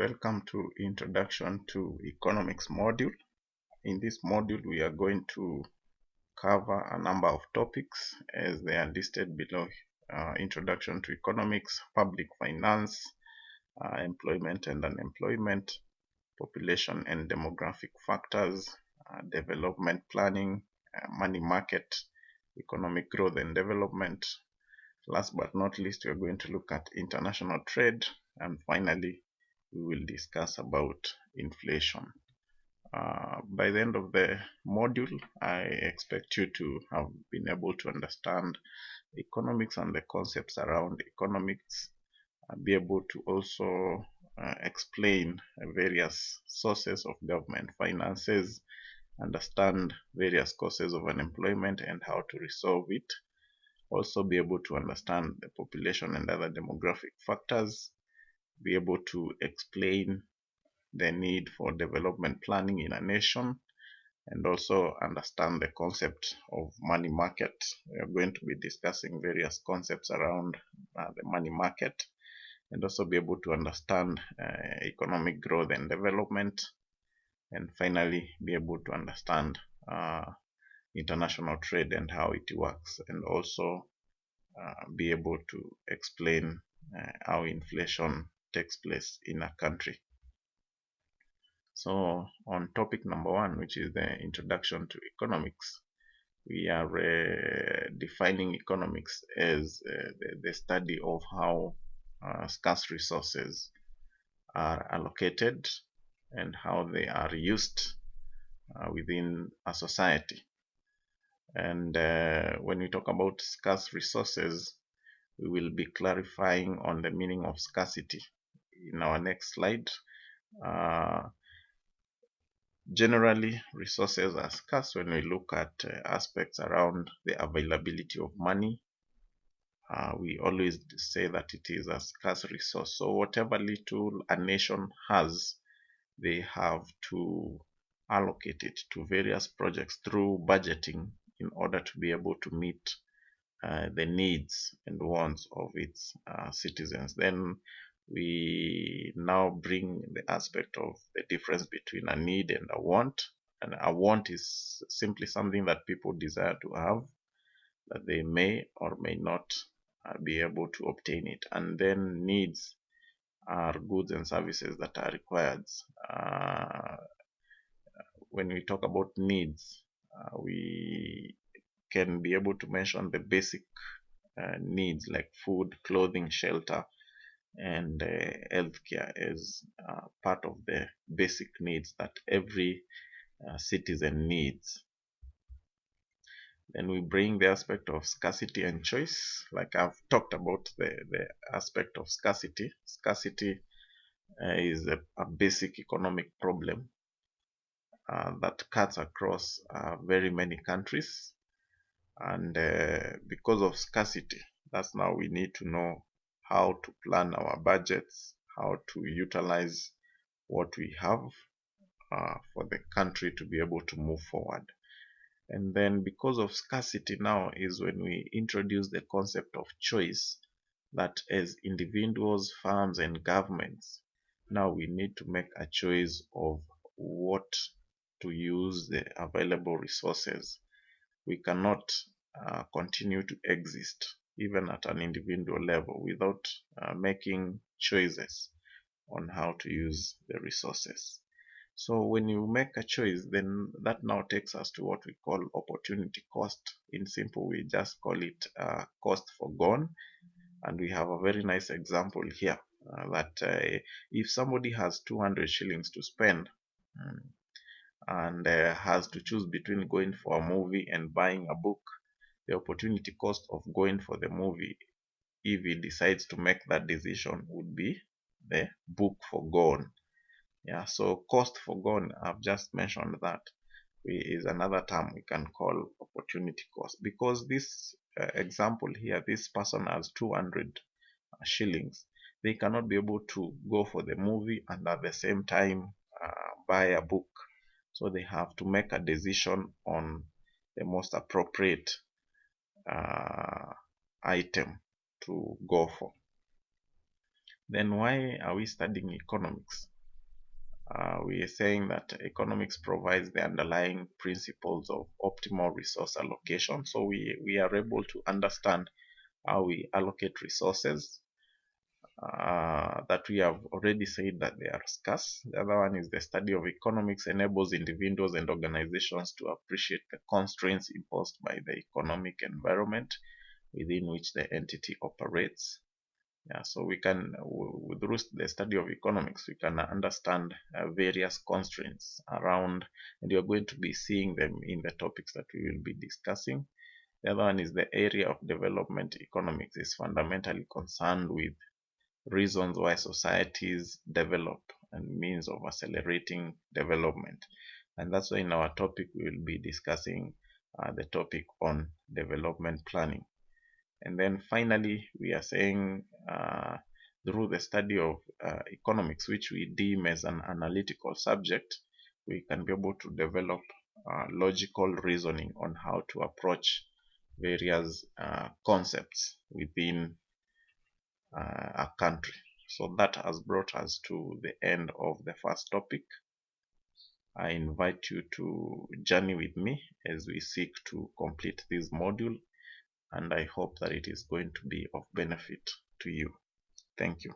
Welcome to Introduction to Economics module. In this module, we are going to cover a number of topics as they are listed below. Introduction to Economics, Public Finance, Employment and Unemployment, Population and Demographic Factors, Development Planning, Money Market, Economic Growth and Development. Last but not least, we are going to look at international trade, and finally, we will discuss about inflation. By the end of the module, I expect you to have been able to understand economics and the concepts around economics, be able to also explain various sources of government finances, understand various causes of unemployment and how to resolve it, also be able to understand the population and other demographic factors, be able to explain the need for development planning in a nation, and also understand the concept of money market. We are going to be discussing various concepts around the money market, and also be able to understand economic growth and development, and finally be able to understand international trade and how it works, and also be able to explain how inflation takes place in a country. So on topic number 1, which is the introduction to economics, we are defining economics as the study of how scarce resources are allocated and how they are used within a society. And when we talk about scarce resources, we will be clarifying on the meaning of scarcity in our next slide. Generally, resources are scarce when we look at aspects around the availability of money. We always say that it is a scarce resource. So whatever little a nation has, they have to allocate it to various projects through budgeting in order to be able to meet the needs and wants of its citizens. Then we now bring the aspect of the difference between a need and a want. And a want is simply something that people desire to have, that they may or may not be able to obtain it. And then needs are goods and services that are required. When we talk about needs, we can be able to mention the basic needs like food, clothing, shelter, and healthcare as part of the basic needs that every citizen needs. Then we bring the aspect of scarcity and choice. Like I've talked about the aspect of scarcity. Scarcity is a basic economic problem that cuts across very many countries. And because of scarcity, that's now we need to know how to plan our budgets, how to utilize what we have for the country to be able to move forward. And then because of scarcity now is when we introduce the concept of choice, that as individuals, firms, and governments, now we need to make a choice of what to use the available resources. We cannot continue to exist even at an individual level without making choices on how to use the resources. So when you make a choice, then that now takes us to what we call opportunity cost. In simple, we just call it cost forgone. And we have a very nice example here that if somebody has 200 shillings to spend and has to choose between going for a movie and buying a book, the opportunity cost of going for the movie, if he decides to make that decision, would be the book forgone. Yeah, so cost forgone, I've just mentioned that is another term we can call opportunity cost, because this example here, this person has 200 shillings. They cannot be able to go for the movie and at the same time buy a book. So they have to make a decision on the most appropriate item to go for. Then why are we studying economics? We are saying that economics provides the underlying principles of optimal resource allocation. So we are able to understand how we allocate resources, that we have already said that they are scarce. The other one is the study of economics enables individuals and organizations to appreciate the constraints imposed by the economic environment within which the entity operates. Yeah, so we can, through the study of economics, we can understand various constraints around, and you're going to be seeing them in the topics that we will be discussing. The other one is the area of development economics is fundamentally concerned with reasons why societies develop and means of accelerating development. And that's why in our topic we will be discussing the topic on development planning. And then finally, we are saying through the study of economics, which we deem as an analytical subject, we can be able to develop logical reasoning on how to approach various concepts within a country. So that has brought us to the end of the first topic. I invite you to journey with me as we seek to complete this module, and I hope that it is going to be of benefit to you. Thank you.